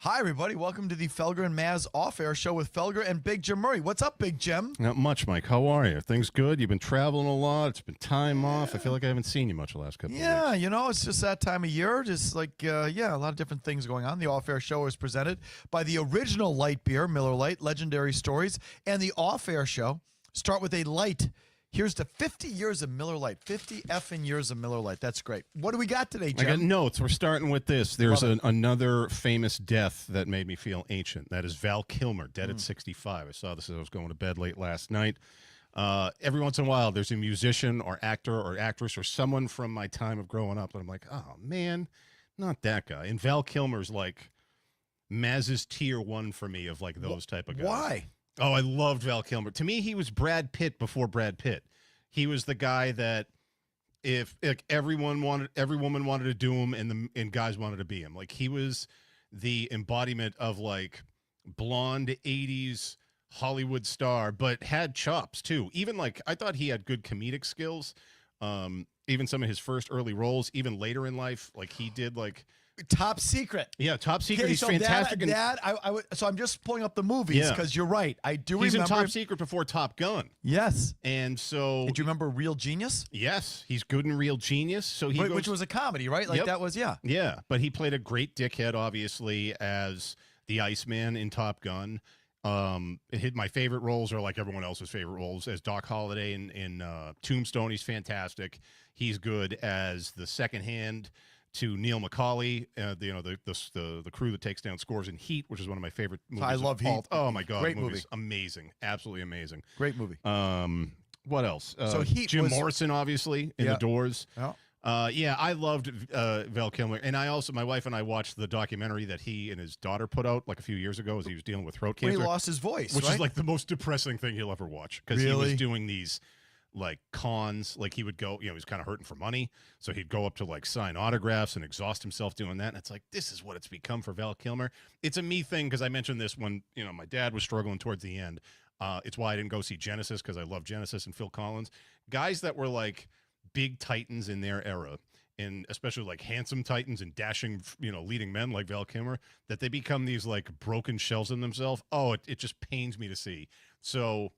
Hi, everybody. Welcome to the Felger and Maz off-air show with Felger and Big Jim Murray. What's up, Big Jim? Not much, Mike. How are you? Things good? You've been traveling a lot. It's been time off. I feel like I haven't seen you much the last couple of weeks. Yeah, you know, it's just that time of year. Just like, a lot of different things going on. The off-air show is presented by the original light beer, Miller Lite, Legendary Stories, and the off-air show. Start with a light. Here's to 50 years of Miller Lite. 50 effing years of Miller Lite. That's great. What do we got today, Jim? I got notes. We're starting with this. There's another famous death that made me feel ancient. That is Val Kilmer, dead at 65. I saw this as I was going to bed late last night. Every once in a while, there's a musician or actor or actress or someone from my time of growing up that I'm like, oh, man, not that guy. And Val Kilmer's like Maz's tier one for me of like those type of guys. Why? Oh, I loved Val Kilmer. To me, he was Brad Pitt before Brad Pitt. He was the guy that if like every woman wanted to do him and guys wanted to be him. Like he was the embodiment of like blonde 80s Hollywood star, but had chops too. Even like I thought he had good comedic skills. Even some of his first early roles, even later in life, like he did like Top Secret. Yeah, Top Secret. Okay, He's so fantastic. So I'm just pulling up the movies because you're right. I do remember. He's in Top Secret before Top Gun. Yes. And so. Did you remember Real Genius? Yes, he's good in Real Genius. So which was a comedy, right? Like that was, yeah. Yeah, but he played a great dickhead, obviously, as the Iceman in Top Gun. My favorite roles are like everyone else's favorite roles. As Doc Holliday in Tombstone, he's fantastic. He's good as the second hand to Neil McCauley, the crew that takes down Scores in Heat, which is one of my favorite movies. I love Heat. Oh my god, great movie, amazing, absolutely amazing, great movie. What else? So Heat, Jim Morrison, obviously in The Doors. Yeah. I loved Val Kilmer, and my wife and I watched the documentary that he and his daughter put out like a few years ago as he was dealing with throat cancer. When he lost his voice, which is like the most depressing thing you'll ever watch because he was doing these like cons, like he would go, he was kind of hurting for money, so he'd go up to like sign autographs and exhaust himself doing that. And it's like, this is what it's become for Val Kilmer. It's a me thing because I mentioned this when my dad was struggling towards the end. It's why I didn't go see Genesis, because I love Genesis and Phil Collins, guys that were like big titans in their era, and especially like handsome titans and dashing leading men like Val Kilmer, that they become these like broken shells in themselves. Oh, it just pains me to see. So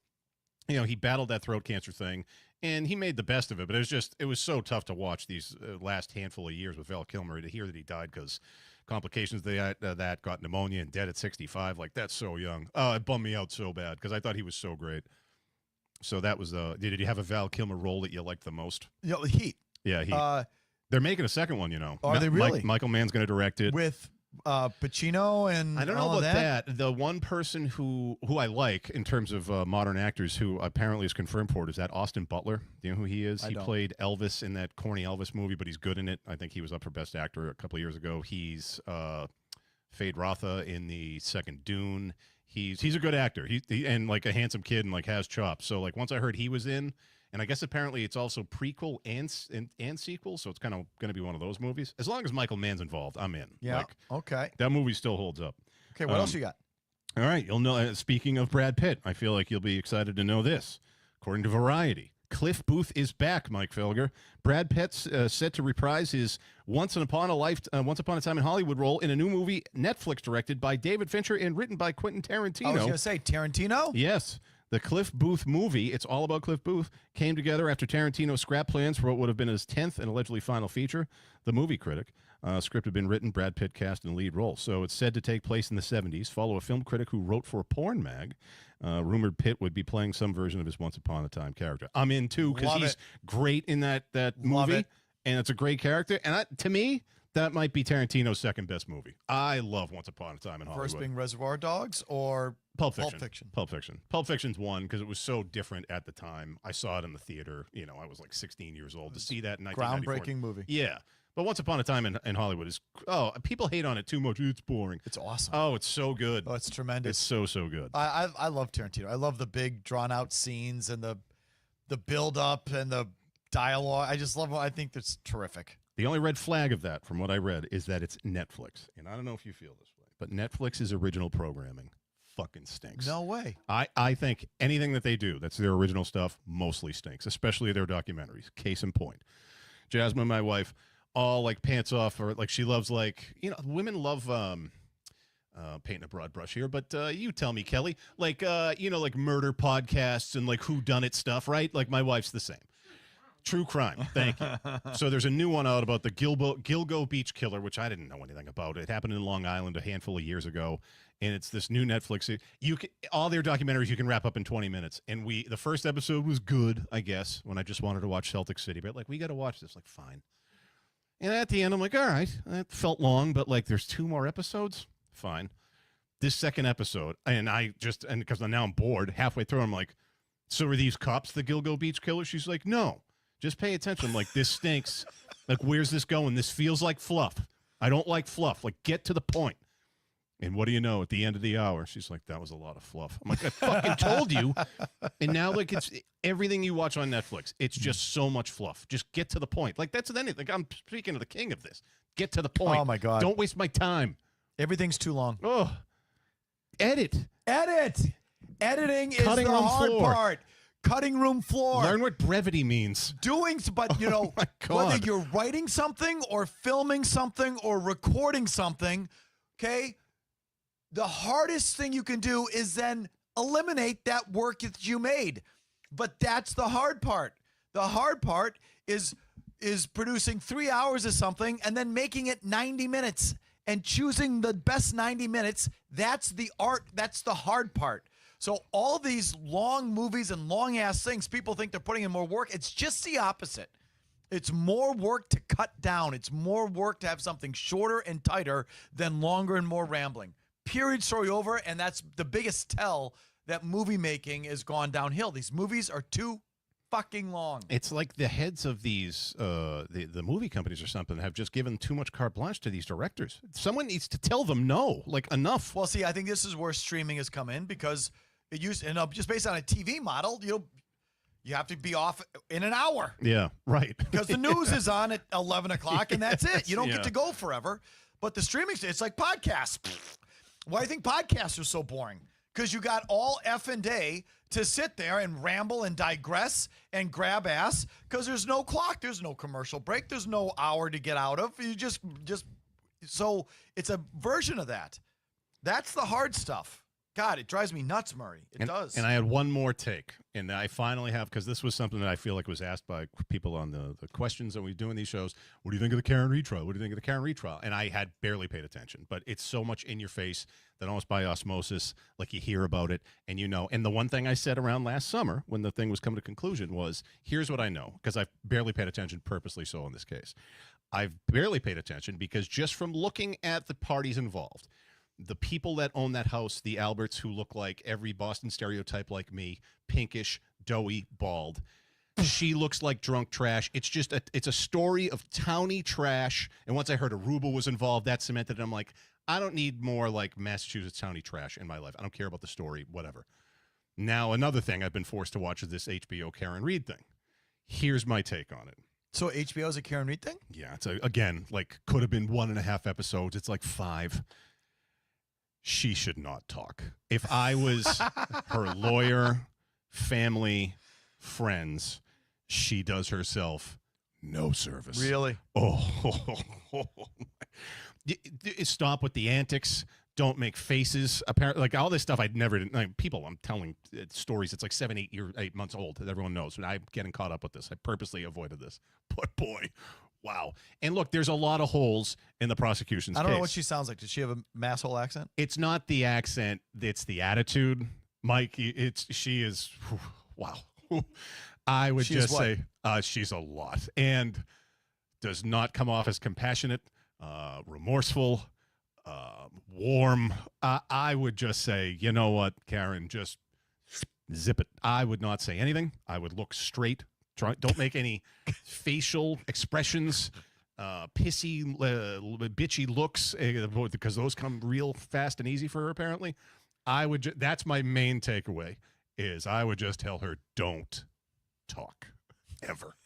he battled that throat cancer thing, and he made the best of it. But it was so tough to watch these last handful of years with Val Kilmer, to hear that he died because complications that got pneumonia and dead at 65. Like, that's so young. Oh, it bummed me out so bad because I thought he was so great. So that was did you have a Val Kilmer role that you liked the most? Heat. Yeah, Heat. They're making a second one, Are they really? Michael Mann's going to direct it. With Pacino and I don't know about that. The one person who I like in terms of modern actors who apparently is confirmed for it is that Austin Butler. Do you know who he is? He played Elvis in that corny Elvis movie, but he's good in it. I think he was up for Best Actor a couple of years ago. He's Fade Rotha in the second Dune. He's a good actor. He and like a handsome kid and like has chops. So like once I heard he was in. And I guess apparently it's also prequel and sequel, so it's kind of going to be one of those movies. As long as Michael Mann's involved, I'm in. Yeah, okay. That movie still holds up. Okay, what else you got? All right, you'll know. Speaking of Brad Pitt, I feel like you'll be excited to know this. According to Variety, Cliff Booth is back, Mike Felger. Brad Pitt's set to reprise his Once Upon a Time in Hollywood role in a new movie Netflix directed by David Fincher and written by Quentin Tarantino. I was going to say, Tarantino? Yes. The Cliff Booth movie, it's all about Cliff Booth, came together after Tarantino scrapped plans for what would have been his 10th and allegedly final feature, The Movie Critic. Script had been written, Brad Pitt cast in the lead role. So it's said to take place in the 70s, follow a film critic who wrote for Porn Mag. Rumored Pitt would be playing some version of his Once Upon a Time character. I'm in, too, because he's great in that movie, and it's a great character. And to me, that might be Tarantino's second best movie. I love Once Upon a Time in Hollywood. First being Reservoir Dogs or Pulp Fiction? Pulp Fiction. Pulp Fiction's one because it was so different at the time. I saw it in the theater. I was like 16 years old. To see that in 1994. Groundbreaking movie. Yeah. But Once Upon a Time in Hollywood is, people hate on it too much. It's boring. It's awesome. Oh, it's so good. Oh, it's tremendous. It's so good. I love Tarantino. I love the big drawn out scenes and the build up and the dialogue. I just love it. I think that's terrific. The only red flag of that, from what I read, is that it's Netflix. And I don't know if you feel this way, but Netflix's original programming fucking stinks. No way. I think anything that they do, that's their original stuff, mostly stinks, especially their documentaries. Case in point. Jasmine, my wife, all like pants off, or like she loves women love painting a broad brush here, but you tell me, Kelly, like, like murder podcasts and like whodunit stuff, right? Like my wife's the same. True crime. Thank you. So there's a new one out about the Gilgo Beach Killer, which I didn't know anything about. It happened in Long Island a handful of years ago, and it's this new Netflix. All their documentaries you can wrap up in 20 minutes. And the first episode was good, I guess, when I just wanted to watch Celtic City. But like, we got to watch this. Like, fine. And at the end, I'm like, all right, that felt long, but like, there's 2 more episodes. Fine. This second episode, and because now I'm bored. Halfway through, I'm like, so are these cops the Gilgo Beach Killer? She's like, no. Just pay attention. I'm like, this stinks. Like, where's this going? This feels like fluff. I don't like fluff. Like, get to the point. And what do you know? At the end of the hour, she's like, that was a lot of fluff. I'm like, I fucking told you. And now, like, it's everything you watch on Netflix. It's just so much fluff. Just get to the point. Like, that's anything. Like, I'm speaking of the king of this. Get to the point. Oh, my God. Don't waste my time. Everything's too long. Oh, edit. Editing Cutting is the room hard floor. part. Cutting room floor. Learn what brevity means. But Oh my God. whether you're writing something or filming something or recording something, okay, the hardest thing you can do is then eliminate that work that you made. But that's the hard part. The hard part is producing 3 hours of something and then making it 90 minutes and choosing the best 90 minutes. That's the art. That's the hard part. So all these long movies and long-ass things, people think they're putting in more work. It's just the opposite. It's more work to cut down. It's more work to have something shorter and tighter than longer and more rambling. Period, story over, and that's the biggest tell that movie making has gone downhill. These movies are too fucking long. It's like the heads of these, the movie companies or something have just given too much carte blanche to these directors. Someone needs to tell them no, like enough. Well, see, I think this is where streaming has come in because just based on a TV model, you have to be off in an hour. Yeah, right. Because the news is on at 11 o'clock, and that's it. You don't Yeah. get to go forever. But the streaming, it's like podcasts. Why do you think podcasts are so boring? Because you got all effing day to sit there and ramble and digress and grab ass because there's no clock. There's no commercial break. There's no hour to get out of. You just so it's a version of that. That's the hard stuff. God, it drives me nuts, Murray. It does. And I had one more take, and I finally have, because this was something that I feel like was asked by people on the questions that we do in these shows. What do you think of the Karen Reed trial? What do you think of the Karen Reed trial? And I had barely paid attention, but it's so much in your face that almost by osmosis, like you hear about it and you know. And the one thing I said around last summer when the thing was coming to conclusion was, here's what I know, because I've barely paid attention, purposely so in this case. I've barely paid attention because just from looking at the parties involved, the people that own that house, the Alberts, who look like every Boston stereotype like me, pinkish, doughy, bald. She looks like drunk trash. It's just it's a story of towny trash. And once I heard Aruba was involved, that cemented it. I'm like, I don't need more like Massachusetts towny trash in my life. I don't care about the story, whatever. Now, another thing I've been forced to watch is this HBO Karen Reed thing. Here's my take on it. So HBO is a Karen Reed thing? Yeah, it's again, like could have been 1.5 episodes. It's like 5. She should not talk. If I was her lawyer, family, friends, she does herself no service. Really? Oh. Stop with the antics. Don't make faces. Apparently, like all this stuff I'd never, people, I'm telling stories. It's like 8 months old that everyone knows. And I'm getting caught up with this. I purposely avoided this. But boy, wow. And look, there's a lot of holes in the prosecution's case. I don't know what she sounds like. Does she have a masshole accent? It's not the accent. It's the attitude. Mike, she is, wow. I would just say she's a lot and does not come off as compassionate, remorseful, warm. I would just say, you know what, Karen, just zip it. I would not say anything. I would look straight. Don't make any facial expressions, pissy, bitchy looks, because those come real fast and easy for her, apparently. That's my main takeaway, is I would just tell her, don't talk, ever.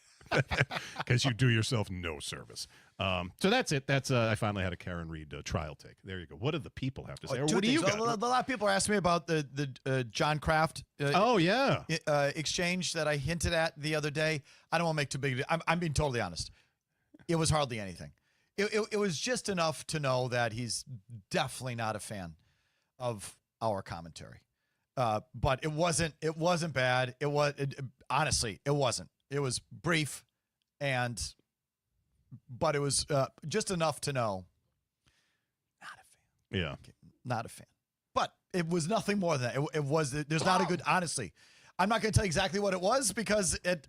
Because you do yourself no service. So that's it. I finally had a Karen Reed trial take. There you go. What do the people have to say? Or what do you got? A lot of people are asking me about the John Kraft exchange that I hinted at the other day. I don't want to make too big. I'm being totally honest. It was hardly anything. It was just enough to know that he's definitely not a fan. of our commentary. But it wasn't bad. Honestly, it wasn't. It was brief, but it was just enough to know. Not a fan. Yeah. Okay, not a fan. But it was nothing more than that. It was. There's not a good. Honestly, I'm not going to tell you exactly what it was because it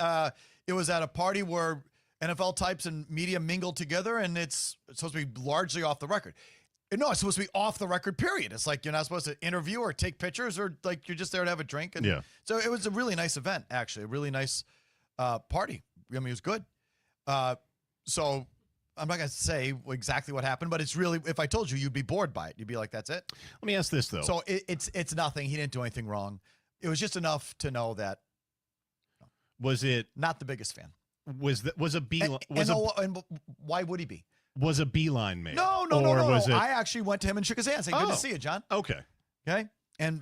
was at a party where NFL types and media mingled together, and it's supposed to be largely off the record. No, it's supposed to be off the record, period. It's like you're not supposed to interview or take pictures or like you're just there to have a drink. And yeah. So it was a really nice event, actually, a really nice party. I mean, it was good. So I'm not going to say exactly what happened, but it's really, if I told you, you'd be bored by it. You'd be like, that's it. Let me ask this, though. So it's nothing. He didn't do anything wrong. It was just enough to know that. Was it not the biggest fan? Was a beeline? And why would he be? Was a beeline made? No. Was it... I actually went to him and shook his hand, saying, "Good to see you, John." Okay. And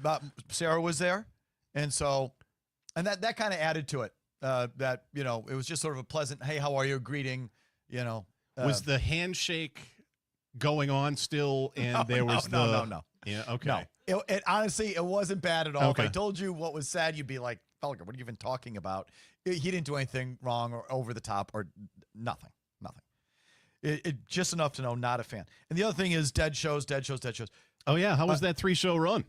Sarah was there, and that kind of added to it. That it was just sort of a pleasant, "Hey, how are you?" greeting. Was the handshake going on still? And no. Yeah. Okay. No. It honestly, it wasn't bad at all. Okay. If I told you what was said, you'd be like, "Felger, what are you even talking about?" He didn't do anything wrong or over the top or nothing. It just enough to know not a fan. And the other thing is dead shows. Oh yeah, how was that 3-show run?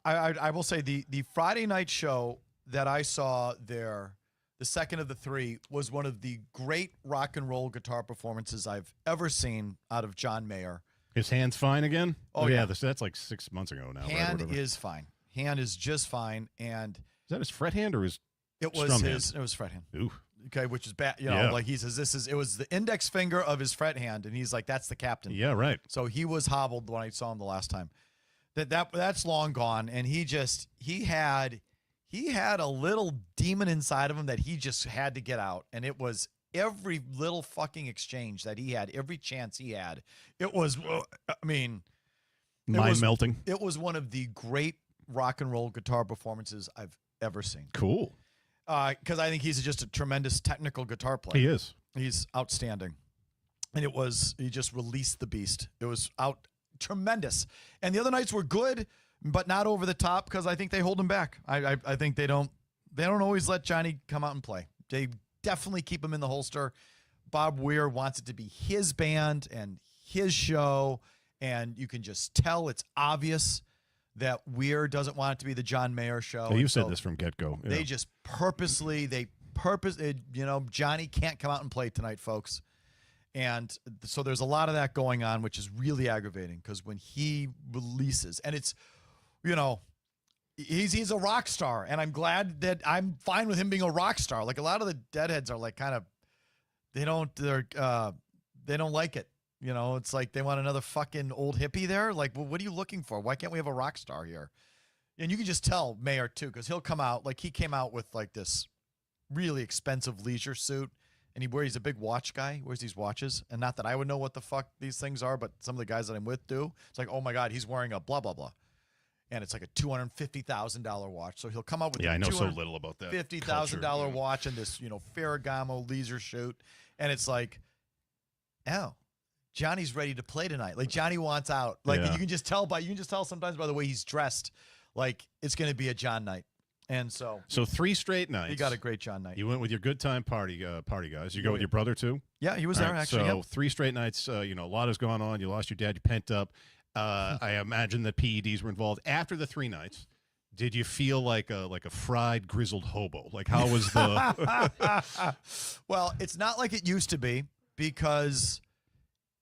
I will say the Friday night show that I saw there, the second of the 3, was one of the great rock and roll guitar performances I've ever seen out of John Mayer. His hand's fine again? Oh yeah, that's like 6 months ago now. Hand is fine. Hand is just fine. And is that his fret hand or his? It was fret hand. Ooh. Okay, which is bad. Like he says, it was the index finger of his fret hand, and he's like, that's the captain. Yeah, right. So he was hobbled when I saw him the last time. That's long gone, and he had a little demon inside of him that he just had to get out, and it was every little fucking exchange that he had, every chance he had. It was, mind melting. It was one of the great rock and roll guitar performances I've ever seen. Cool. Because I think he's just a tremendous technical guitar player. He is. He's outstanding. And he just released the beast. It was tremendous. And the other nights were good, but not over the top because I think they hold him back. I think they don't always let Johnny come out and play. They definitely keep him in the holster. Bob Weir wants it to be his band and his show, and you can just tell it's obvious that Weir doesn't want it to be the John Mayer show. Yeah, you said this from get-go. They just Johnny can't come out and play tonight, folks. And so there's a lot of that going on, which is really aggravating because when he releases, and it's, he's a rock star, and I'm glad that I'm fine with him being a rock star. Like a lot of the deadheads are like kind of, they don't like it. It's like they want another fucking old hippie there. Like, well, what are you looking for? Why can't we have a rock star here? And you can just tell Mayer too, because he'll come out like he came out with like this really expensive leisure suit, and he's a big watch guy. He wears these watches, and not that I would know what the fuck these things are, but some of the guys that I'm with do. It's like, oh my god, he's wearing a blah blah blah, and it's like a $250,000 watch. So he'll come out with I know so little about that $50,000 watch and this Ferragamo leisure suit, and it's like, oh. Johnny's ready to play tonight. Like Johnny wants out. Like you can just tell sometimes by the way he's dressed, like it's going to be a John night. And so 3 straight nights. You got a great John night. You went with your good time party guys. You go with your brother too? Yeah, he was there actually. So 3 straight nights. A lot has gone on. You lost your dad. You pent up. I imagine that PEDs were involved. After the 3 nights, did you feel like a fried grizzled hobo? Like how was the? Well, it's not like it used to be because.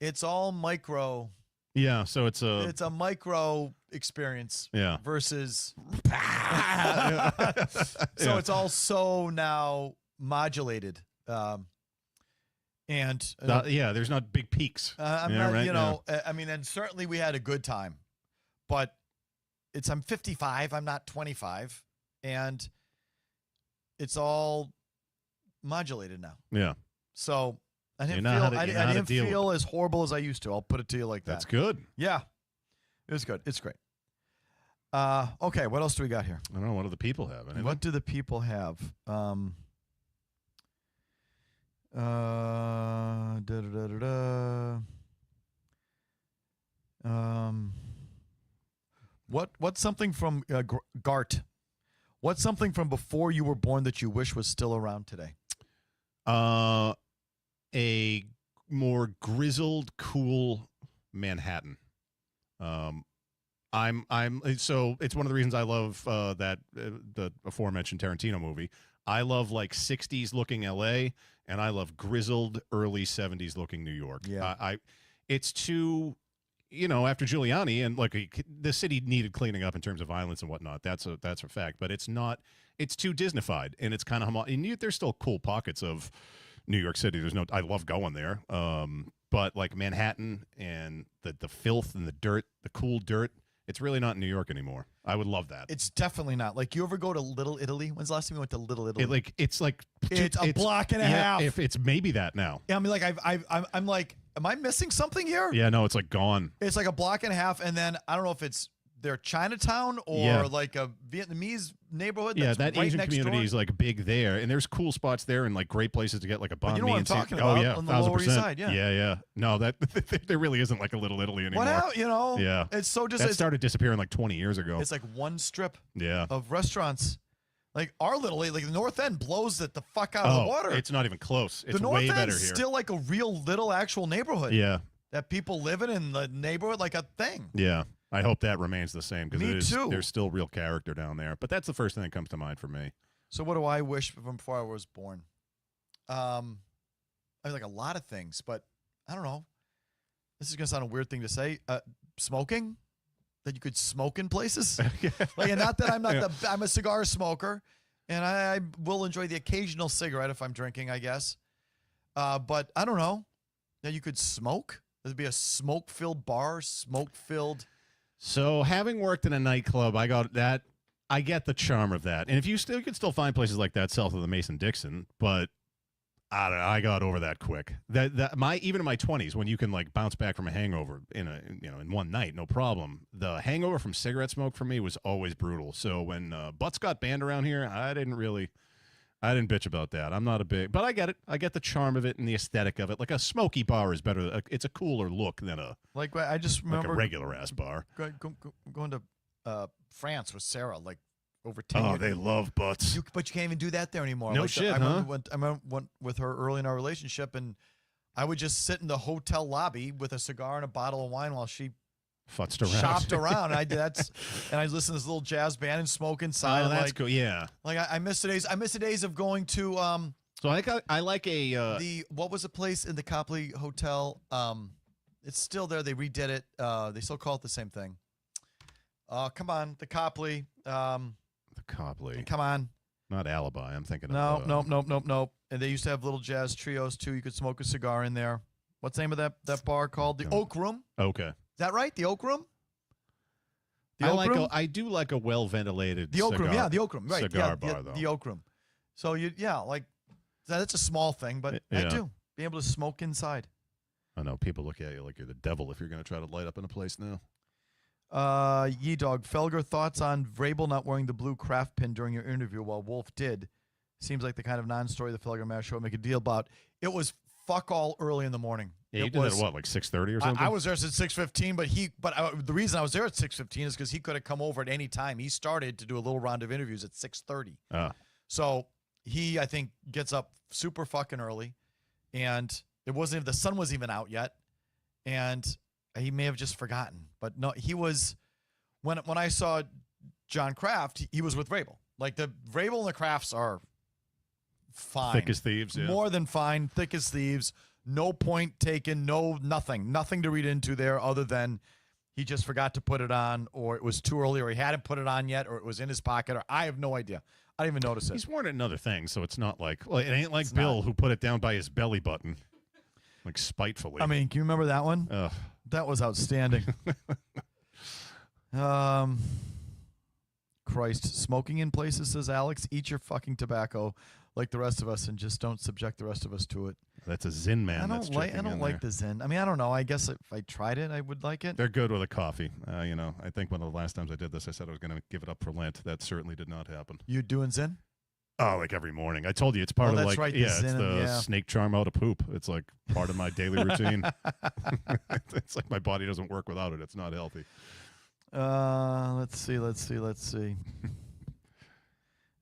It's all micro. Yeah, so it's a micro experience. Yeah. Versus. So it's all so now modulated, and there's not big peaks. I mean, and certainly we had a good time, but I'm 55. I'm not 25, and it's all modulated now. Yeah. So. I didn't feel as horrible as I used to. I'll put it to you like that. That's good. Yeah. It was good. It's great. Okay, what else do we got here? I don't know. What do the people have? Anything? What do the people have? What's something from Gart? What's something from before you were born that you wish was still around today? A more grizzled, cool Manhattan. So it's one of the reasons I love the aforementioned Tarantino movie. I love like 60s looking LA, and I love grizzled early 70s looking New York. Yeah. It's too, after Giuliani, and like the city needed cleaning up in terms of violence and whatnot. That's a fact, but it's not. It's too Disneyfied, and it's kind of and there's still cool pockets of New York City. I love going there. But like Manhattan and the filth and the dirt, the cool dirt, it's really not in New York anymore. I would love that. It's definitely not. Like, you ever go to Little Italy? When's the last time you went to Little Italy? It's a block and a half. If it's maybe that now. Yeah, I mean, like I'm like, am I missing something here? Yeah, no, it's like gone. It's like a block and a half, and then I don't know if it's their Chinatown or like a Vietnamese neighborhood. That's that right Asian next community door. is like big there, and there's cool spots there and like great places to get like a banh mi. You know what I'm and talking about? Oh yeah, On the Lower East Side. Yeah. Yeah. No, that there really isn't like a Little Italy anymore. What out? Yeah, it's so just that started disappearing like 20 years ago. It's like one strip. Yeah. Of restaurants. Like our Little Italy, like the North End blows it the fuck out of the water. It's not even close. It's the North way End's better here. Still like a real little actual neighborhood. Yeah. That people live in the neighborhood like a thing. Yeah. I hope that remains the same because too. There's still real character down there. But that's the first thing that comes to mind for me. So what do I wish from before I was born? I mean, like a lot of things, but I don't know. This is gonna sound a weird thing to say. Smoking, that you could smoke in places. Like, and not that I'm not I'm a cigar smoker, and I will enjoy the occasional cigarette if I'm drinking, I guess. But I don't know. That you could smoke. There'd be a smoke-filled bar, smoke-filled. So having worked in a nightclub, I get the charm of that. And if you could still find places like that south of the Mason-Dixon, but I don't know, I got over that quick. Even in my 20s, when you can like bounce back from a hangover in one night, no problem. The hangover from cigarette smoke for me was always brutal. So when butts got banned around here, I didn't bitch about that. I'm not a big, but I get it. I get the charm of it and the aesthetic of it. Like a smoky bar is better. It's a cooler look than like I just remember like a regular ass bar. Going to France with Sarah like over 10 years. Oh, they love butts. But you can't even do that there anymore. No like shit, I remember went with her early in our relationship, and I would just sit in the hotel lobby with a cigar and a bottle of wine while she futzed around, shopped around. And I listened to this little jazz band and smoke inside. Oh, that's cool. Yeah. Like I miss the days. I miss the days of going to So I like a what was the place in the Copley Hotel? It's still there. They redid it. They still call it the same thing. Come on, the Copley. The Copley. Come on. Not Alibi. I'm thinking of nope. And they used to have little jazz trios too. You could smoke a cigar in there. What's the name of that bar called? The Oak Room. Okay. Is that right? The Oak Room? I do like a well ventilated The Oak Room, yeah, the Oak Room. Right. Cigar bar though. The Oak Room. So that's a small thing, but I do. Be able to smoke inside. I know people look at you like you're the devil if you're going to try to light up in a place now. Dog Felger, thoughts on Vrabel not wearing the blue Kraft pin during your interview while Wolf did? Seems like the kind of non-story the Felger Mash show would make a deal about. It was fuck all early in the morning. Yeah, you did that at what, like 6:30 or something? I was there since 6:15, but the reason I was there at 6:15 is because he could have come over at any time. He started to do a little round of interviews at 6:30. So he, I think, gets up super fucking early, and the sun wasn't even out yet, and he may have just forgotten. But no, he was when I saw John Kraft, he was with Vrabel. Like the Vrabel and the Krafts are fine, thick as thieves, yeah. More than fine, thick as thieves. No point taken, nothing to read into there other than he just forgot to put it on, or it was too early, or he hadn't put it on yet, or it was in his pocket, or I have no idea. I didn't even notice it. He's worn it in other things, so it's not like, well, it ain't like Bill who put it down by his belly button, like spitefully. I mean, can you remember that one? That was outstanding. Christ, smoking in places, says Alex. Eat your fucking tobacco like the rest of us, and just don't subject the rest of us to it. That's a Zin man. I don't like the Zin. I mean, I don't know. I guess if I tried it, I would like it. They're good with a coffee. I think one of the last times I did this, I said I was going to give it up for Lent. That certainly did not happen. You doing Zin? Oh, like every morning. I told you it's part of that's like right, it's the snake charm out of poop. It's like part of my daily routine. It's like my body doesn't work without it. It's not healthy. Let's see.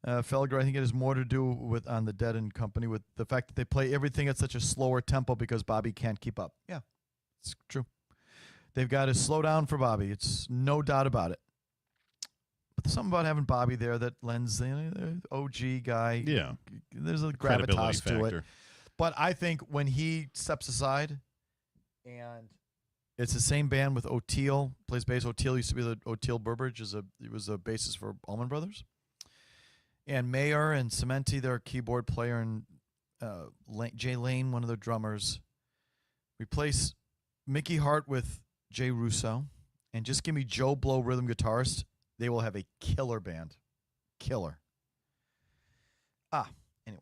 Felger, I think it has more to do with on the Dead and Company with the fact that they play everything at such a slower tempo because Bobby can't keep up. Yeah, it's true. They've got to slow down for Bobby. It's no doubt about it. But there's something about having Bobby there that lends the OG guy. Yeah, there's a credibility gravitas to factor. it. But I think when he steps aside, and it's the same band with O'Teal, plays bass. O'Teal used to be the O'Teal Burbridge. He was a bassist for Allman Brothers. And Mayer and Cementi, their keyboard player, and Jay Lane, one of the drummers. Replace Mickey Hart with Jay Russo, and just give me Joe Blow, rhythm guitarist. They will have a killer band. Killer. Anyway.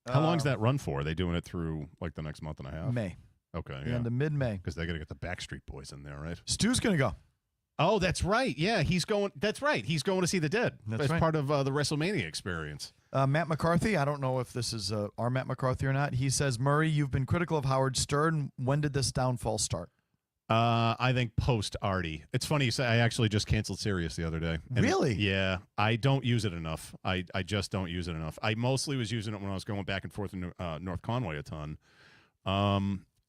How long's that run for? Are they doing it through like the next month and a half? May. Okay, The yeah. end of mid-May. Because they got to get the Backstreet Boys in there, right? Stu's going to go. Oh, that's right. Yeah, he's going. That's right. He's going to see the Dead. That's as right. part of the WrestleMania experience. Matt McCarthy, I don't know if this is our Matt McCarthy or not. He says, Murray, you've been critical of Howard Stern. When did this downfall start? I think post Artie. It's funny you say I actually just canceled Sirius the other day. And Really? Yeah. I don't use it enough. I just don't use it enough. I mostly was using it when I was going back and forth in North Conway a ton.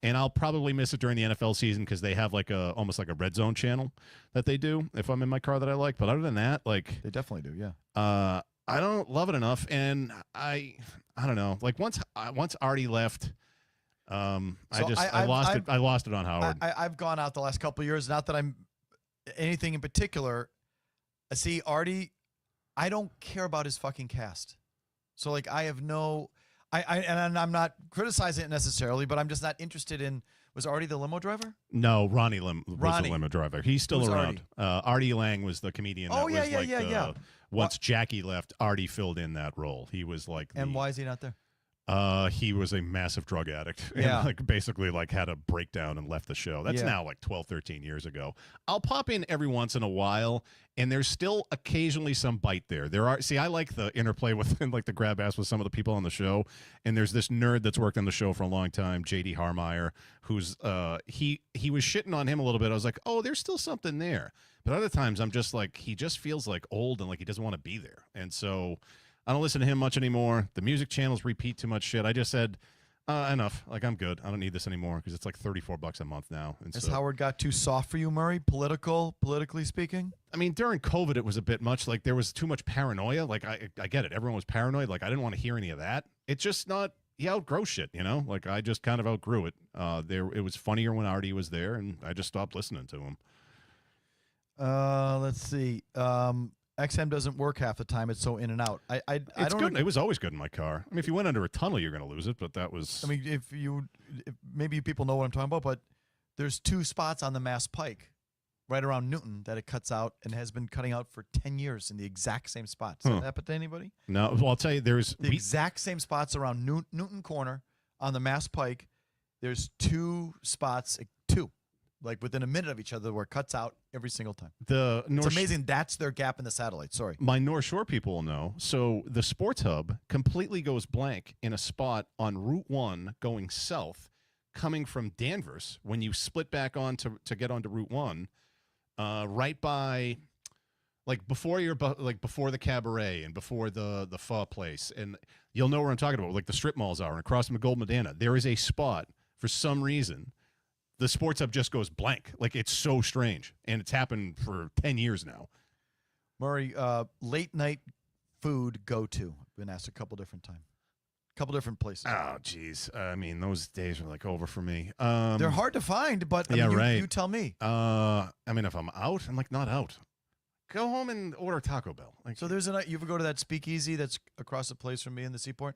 And I'll probably miss it during the NFL season because they have like almost like a red zone channel that they do if I'm in my car that I like. But other than that, like They definitely do, yeah. I don't love it enough. And I don't know. Like once Artie left, I lost it on Howard. I've gone out the last couple of years. Not that I'm anything in particular. See, Artie, I don't care about his fucking cast. So like, I have no. And I'm not criticizing it necessarily, but I'm just not interested in. Was Artie the limo driver? No, Ronnie was the limo driver. He's still Who's around. Artie Lang was the comedian. Oh, that yeah, was like yeah. Once Jackie left, Artie filled in that role. He was like. And why is he not there? He was a massive drug addict. Yeah. And like basically like had a breakdown and left the show. That's Yeah. now like 12, 13 years ago. I'll pop in every once in a while, and there's still occasionally some bite there. I like the interplay with and like the grab ass with some of the people on the show. And there's this nerd that's worked on the show for a long time, JD Harmeyer, who's he was shitting on him a little bit. I was like, oh, there's still something there. But other times I'm just like, he just feels like old and like he doesn't want to be there. And so I don't listen to him much anymore. The music channels repeat too much shit. I just said, enough. Like, I'm good. I don't need this anymore because it's like $34 a month now. And Has so, Howard got too soft for you, Murray? Politically speaking? I mean, during COVID, it was a bit much. Like, there was too much paranoia. Like, I get it. Everyone was paranoid. Like, I didn't want to hear any of that. It's just not, he outgrows shit, you know? Like, I just kind of outgrew it. It was funnier when Artie was there, and I just stopped listening to him. Let's see. XM doesn't work half the time. It's so in and out. I don't. Good. It was always good in my car. I mean, if you went under a tunnel, you're going to lose it. But that was. I mean, if maybe people know what I'm talking about, but there's two spots on the Mass Pike, right around Newton, that it cuts out and has been cutting out for 10 years in the exact same spot. Does that happen to anybody? No. Well, I'll tell you, there's the exact same spots around Newton Corner on the Mass Pike. There's two spots, like within a minute of each other, where it cuts out every single time. It's amazing. That's their gap in the satellite. Sorry. My North Shore people will know. So the Sports Hub completely goes blank in a spot on Route 1 going south, coming from Danvers when you split back on to get onto Route 1, right by, like before the cabaret and before the pho place. And you'll know where I'm talking about, like the strip malls are, and across from the Gold Medina. There is a spot, for some reason, the Sports Hub just goes blank. Like, it's so strange. And it's happened for 10 years now. Murray, late night food go-to. Been asked a couple different places. Oh, geez. I mean, those days are like over for me. They're hard to find, but right. You tell me. I mean, if I'm out, I'm like not out. Go home and order Taco Bell. Like, so there's you ever go to that speakeasy that's across the place from me in the Seaport?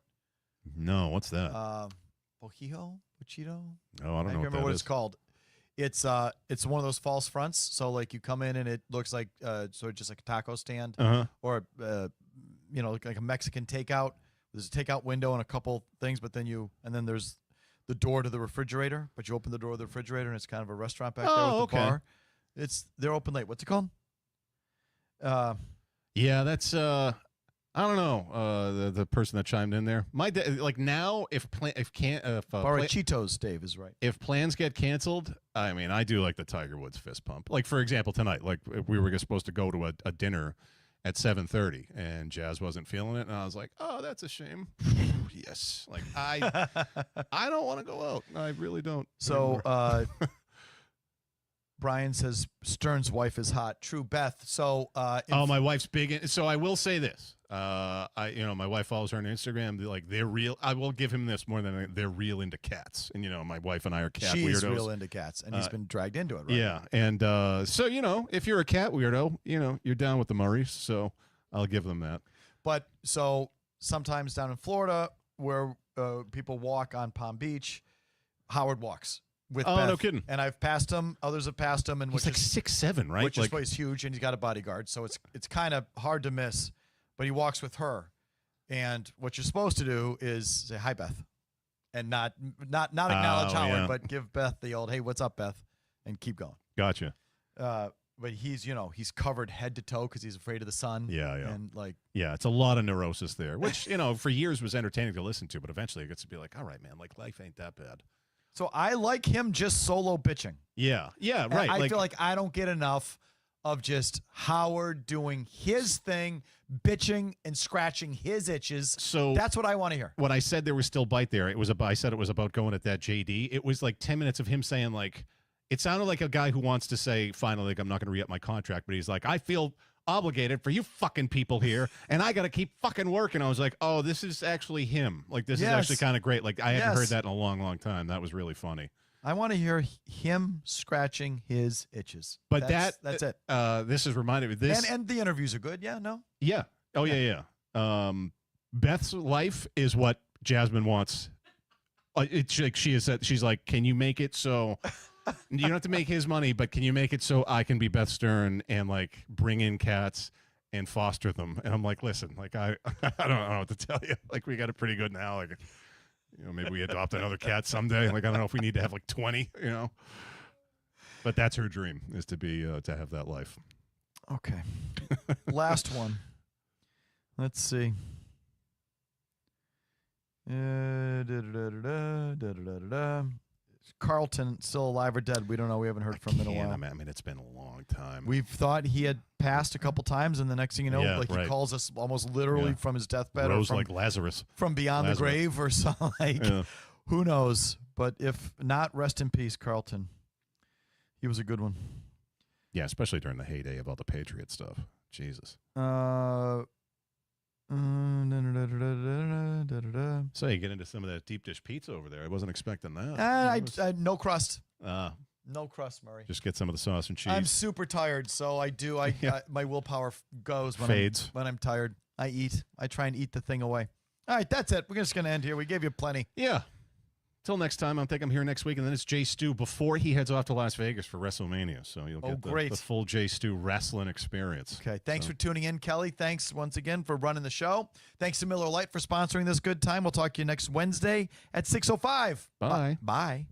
No, what's that? Bochito? Oh, I don't know what it's called. It's one of those false fronts. So like you come in and it looks like sort of just like a taco stand, or like a Mexican takeout. There's a takeout window and a couple things, but then there's the door to the refrigerator. But you open the door of the refrigerator and it's kind of a restaurant back there with the bar. They're open late. What's it called? Yeah, that's I don't know. The person that chimed in there. My like now, if Cheetos, Dave is right. if plans get canceled, I mean, I do like the Tiger Woods fist pump. Like for example, tonight, like we were supposed to go to a dinner at 7:30, and Jazz wasn't feeling it, and I was like, oh, that's a shame. Yes, like I don't want to go out. I really don't. So Brian says Stern's wife is hot. True, Beth. So my wife's big. So I will say this. My wife follows her on Instagram. They're real. I will give him this more than they're real into cats. And my wife and I are cat weirdos. She's real into cats, and he's been dragged into it. Right? Yeah, and so if you're a cat weirdo, you're down with the Murrays. So I'll give them that. But so sometimes down in Florida, where people walk on Palm Beach, Howard walks. With Beth. No kidding. And I've passed him. Others have passed him, and he's like 6'7", right? Which is why he's huge, and he's got a bodyguard, so it's kind of hard to miss. But he walks with her, and what you're supposed to do is say hi, Beth, and not acknowledge Howard, but give Beth the old hey, what's up, Beth, and keep going. Gotcha. But he's covered head to toe because he's afraid of the sun. Yeah. And it's a lot of neurosis there, which for years was entertaining to listen to, but eventually it gets to be like, all right, man, like life ain't that bad. So I like him just solo bitching. Yeah, right. I feel like I don't get enough of just Howard doing his thing, bitching and scratching his itches. So that's what I want to hear. When I said there was still bite there, I said it was about going at that JD. It was like 10 minutes of him saying it sounded like a guy who wants to say finally, I'm not going to re-up my contract, but he's like, I feel obligated for you fucking people here, and I got to keep fucking working. I was like, oh, this is actually him. This is actually kind of great. I haven't heard that in a long, long time. That was really funny. I want to hear him scratching his itches. But that's it. This is reminded me of this. And the interviews are good. Yeah, no? Yeah. Oh, yeah. Beth's life is what Jasmine wants. She's like, can you make it so you don't have to make his money, but can you make it so I can be Beth Stern and bring in cats and foster them? And I'm like, listen, I don't know what to tell you. We got it pretty good now. Maybe we adopt another cat someday. I don't know if we need to have 20, But that's her dream, is to be to have that life. Okay. Last one. Let's see. Carlton still alive or dead? We don't know. We haven't heard from him in a while. I mean, it's been a long time. We've thought he had passed a couple times, and the next thing you know, he calls us almost literally from his deathbed, Rose or from, like Lazarus, from beyond the grave, or something. Who knows? But if not, rest in peace, Carlton. He was a good one. Yeah, especially during the heyday of all the Patriot stuff. Jesus. So you get into some of that deep dish pizza over there. I wasn't expecting that. No crust. No crust, Murray. Just get some of the sauce and cheese. I'm super tired, so I do. My willpower goes when fades when I'm tired. I eat. I try and eat the thing away. All right, that's it. We're just going to end here. We gave you plenty. Yeah. Till next time, I think I'm here next week, and then it's Jay Stu before he heads off to Las Vegas for WrestleMania. So you'll get the full Jay Stu wrestling experience. Okay, thanks for tuning in, Kelly. Thanks once again for running the show. Thanks to Miller Lite for sponsoring this good time. We'll talk to you next Wednesday at 6:05. Bye. Bye.